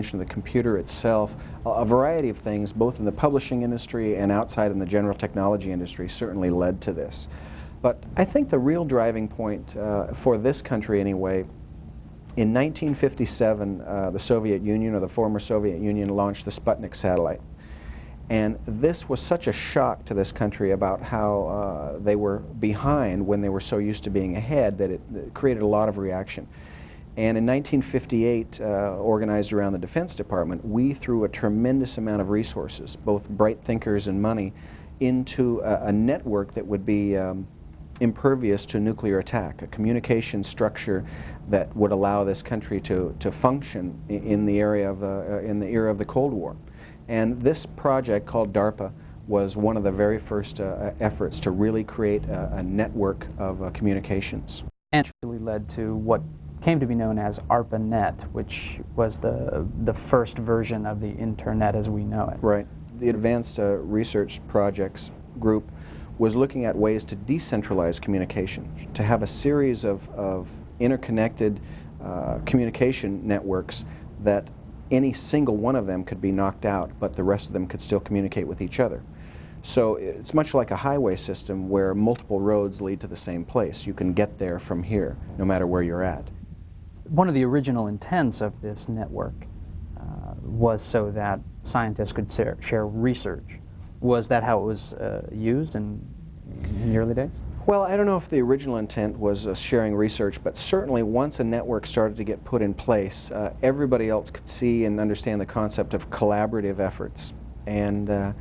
invention of the computer itself, a variety of things, both in the publishing industry and outside in the general technology industry, certainly led to this. But I think the real driving point for this country anyway, in 1957, the Soviet Union, or the former Soviet Union, launched the Sputnik satellite. And this was such a shock to this country about how they were behind when they were so used to being ahead that it created a lot of reaction. And in 1958, organized around the Defense Department, we threw a tremendous amount of resources, both bright thinkers and money, into a network that would be impervious to nuclear attack, a communication structure that would allow this country to function in the area of in the era of the Cold War. And this project, called DARPA, was one of the very first efforts to really create a network of communications. And really led to what came to be known as ARPANET, which was the first version of the Internet as we know it. Right. The Advanced Research Projects group was looking at ways to decentralize communication, to have a series of interconnected communication networks that any single one of them could be knocked out, but the rest of them could still communicate with each other. So it's much like a highway system where multiple roads lead to the same place. You can get there from here, no matter where you're at. One of the original intents of this network was so that scientists could share research. Was that how it was used in the early days? Well, I don't know if the original intent was sharing research, but certainly once a network started to get put in place, everybody else could see and understand the concept of collaborative efforts. And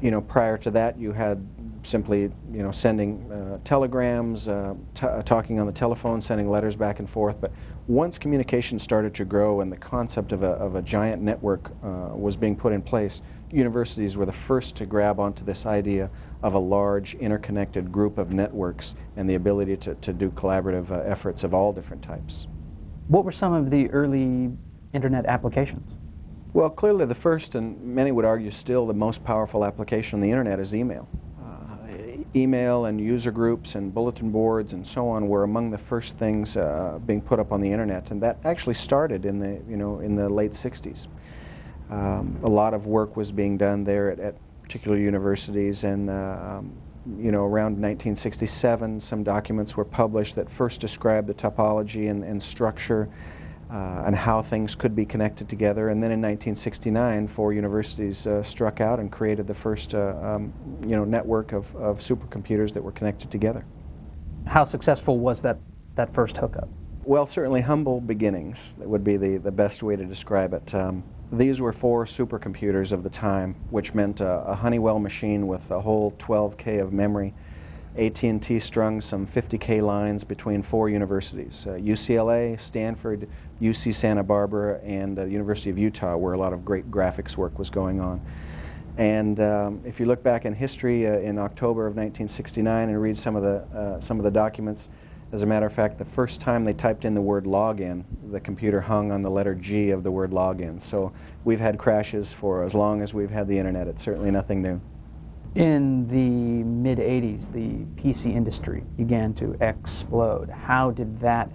you know, prior to that, you had simply, you know, sending telegrams, talking on the telephone, sending letters back and forth. But once communication started to grow and the concept of a giant network was being put in place, universities were the first to grab onto this idea of a large interconnected group of networks and the ability to do collaborative efforts of all different types. What were some of the early Internet applications? Well, clearly the first, and many would argue still the most powerful application on the Internet, is email. Email and user groups and bulletin boards and so on were among the first things being put up on the Internet, and that actually started in the late 60s. A lot of work was being done there at particular universities, and around 1967 some documents were published that first described the topology and structure and how things could be connected together. And then in 1969, 4 universities struck out and created the first network of supercomputers that were connected together. How successful was that first hookup? Well, certainly humble beginnings. That would be the best way to describe it. These were 4 supercomputers of the time, which meant a Honeywell machine with a whole 12K of memory. AT&T strung some 50K lines between 4 universities, UCLA, Stanford, UC Santa Barbara, and the University of Utah, where a lot of great graphics work was going on. And if you look back in history in October of 1969 and read some of the documents, as a matter of fact, the first time they typed in the word login, the computer hung on the letter G of the word login. So we've had crashes for as long as we've had the Internet. It's certainly nothing new. In the mid-'80s, the PC industry began to explode. How did that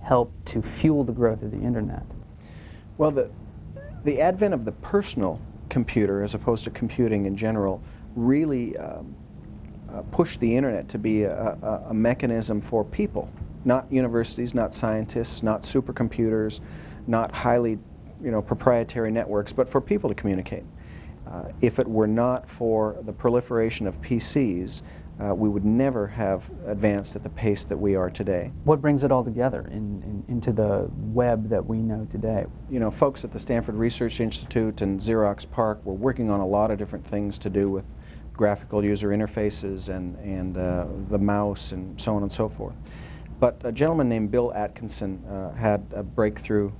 help to fuel the growth of the Internet? Well, the advent of the personal computer, as opposed to computing in general, really pushed the Internet to be a mechanism for people, not universities, not scientists, not supercomputers, not highly proprietary networks, but for people to communicate. If it were not for the proliferation of PCs, we would never have advanced at the pace that we are today. What brings it all together into the web that we know today? You know, folks at the Stanford Research Institute and Xerox PARC were working on a lot of different things to do with graphical user interfaces and the mouse and so on and so forth. But a gentleman named Bill Atkinson had a breakthrough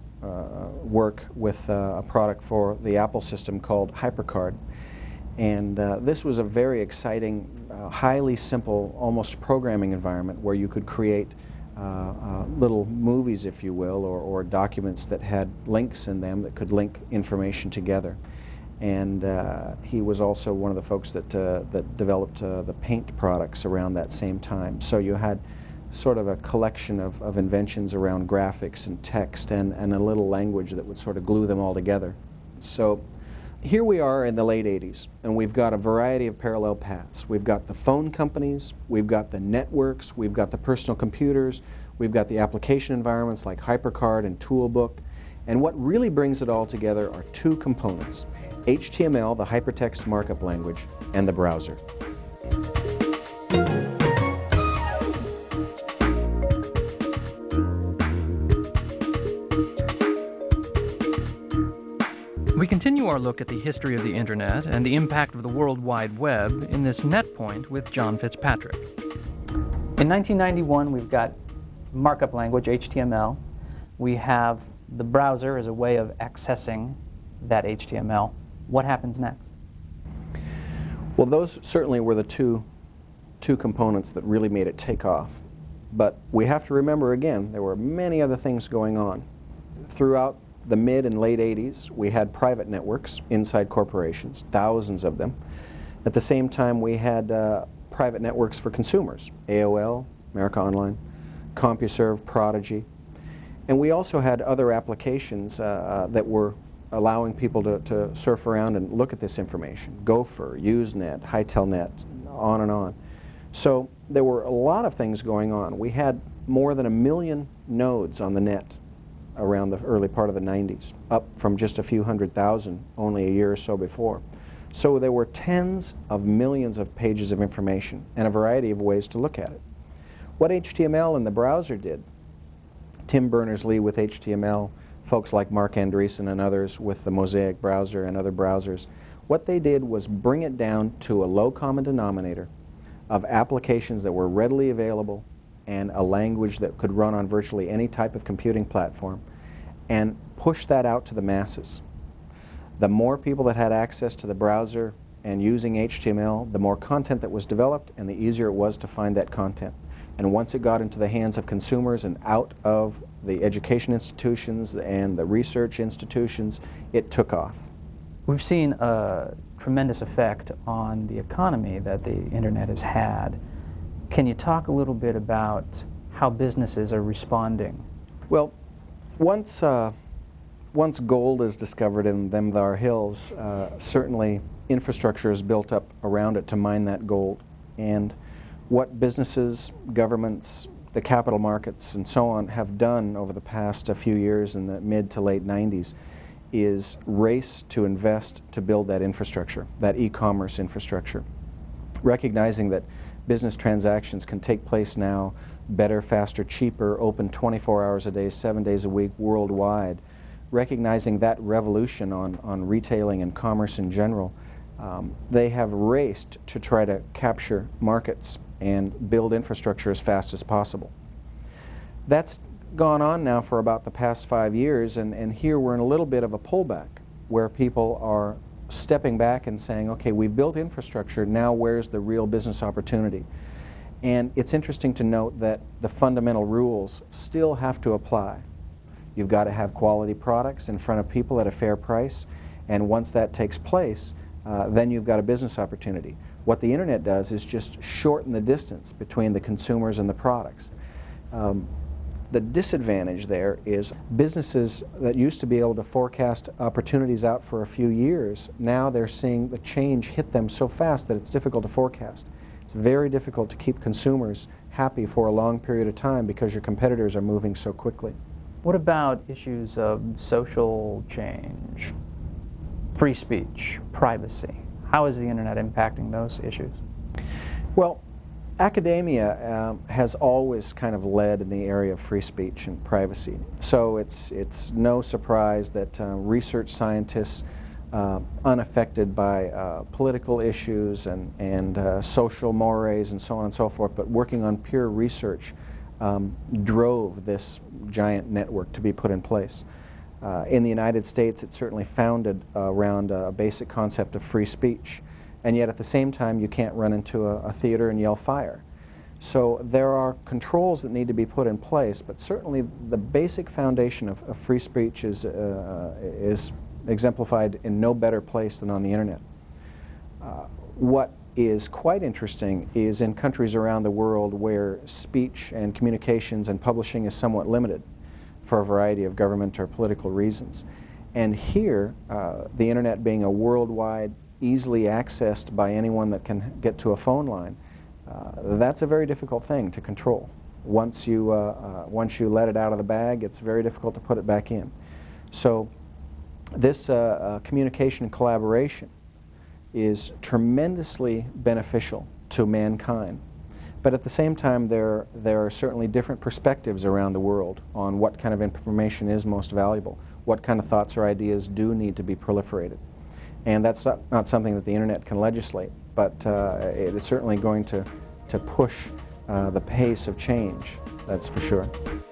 work with a product for the Apple system called HyperCard. And this was a very exciting, highly simple, almost programming environment where you could create little movies, if you will, or documents that had links in them that could link information together. And he was also one of the folks that developed the Paint products around that same time. So you had sort of a collection of inventions around graphics and text and a little language that would sort of glue them all together. So here we are in the late 80s, and we've got a variety of parallel paths. We've got the phone companies, we've got the networks, we've got the personal computers, we've got the application environments like HyperCard and Toolbook, and what really brings it all together are two components: HTML, the hypertext markup language, and the browser. We continue our look at the history of the Internet and the impact of the World Wide Web in this Net Point with John Fitzpatrick. In 1991, we've got markup language, HTML. We have the browser as a way of accessing that HTML. What happens next? Well, those certainly were the two components that really made it take off. But we have to remember, again, there were many other things going on. Throughout the mid and late 80s, we had private networks inside corporations, thousands of them. At the same time, we had private networks for consumers, AOL, America Online, CompuServe, Prodigy. And we also had other applications that were allowing people to surf around and look at this information: Gopher, Usenet, HighTelNet, on and on. So there were a lot of things going on. We had more than 1 million nodes on the net around the early part of the 90s, up from just a few 100,000 only a year or so before. So there were tens of millions of pages of information and a variety of ways to look at it. What HTML and the browser did, Tim Berners-Lee with HTML, folks like Mark Andreessen and others with the Mosaic browser and other browsers, what they did was bring it down to a low common denominator of applications that were readily available and a language that could run on virtually any type of computing platform, and push that out to the masses. The more people that had access to the browser and using HTML, the more content that was developed and the easier it was to find that content. And once it got into the hands of consumers and out of the education institutions and the research institutions, it took off. We've seen a tremendous effect on the economy that the Internet has had. Can you talk a little bit about how businesses are responding? Well, once gold is discovered in them thar hills, certainly infrastructure is built up around it to mine that gold. And what businesses, governments, the capital markets, and so on have done over the past few years in the mid to late 90s is race to invest to build that infrastructure, that e-commerce infrastructure, recognizing that business transactions can take place now better, faster, cheaper, open 24 hours a day, 7 days a week, worldwide. Recognizing that revolution on retailing and commerce in general, they have raced to try to capture markets and build infrastructure as fast as possible. That's gone on now for about the past 5 years, and here we're in a little bit of a pullback where people are stepping back and saying, okay, we've built infrastructure, now where's the real business opportunity? And it's interesting to note that the fundamental rules still have to apply. You've got to have quality products in front of people at a fair price, and once that takes place, then you've got a business opportunity. What the Internet does is just shorten the distance between the consumers and the products. The disadvantage there is businesses that used to be able to forecast opportunities out for a few years, now they're seeing the change hit them so fast that it's difficult to forecast. It's very difficult to keep consumers happy for a long period of time because your competitors are moving so quickly. What about issues of social change, free speech, privacy? How is the Internet impacting those issues? Well, academia has always kind of led in the area of free speech and privacy. So it's no surprise that research scientists, unaffected by political issues and social mores and so on and so forth, but working on pure research, drove this giant network to be put in place. In the United States, it's certainly founded around a basic concept of free speech. And yet at the same time, you can't run into a theater and yell fire. So there are controls that need to be put in place, but certainly the basic foundation of free speech is exemplified in no better place than on the Internet. What is quite interesting is in countries around the world where speech and communications and publishing is somewhat limited for a variety of government or political reasons. And here, the internet being a worldwide, easily accessed by anyone that can get to a phone line, that's a very difficult thing to control. Once you let it out of the bag, it's very difficult to put it back in. So this communication and collaboration is tremendously beneficial to mankind. But at the same time, there are certainly different perspectives around the world on what kind of information is most valuable, what kind of thoughts or ideas do need to be proliferated. And that's not something that the internet can legislate, but it is certainly going to push the pace of change, that's for sure.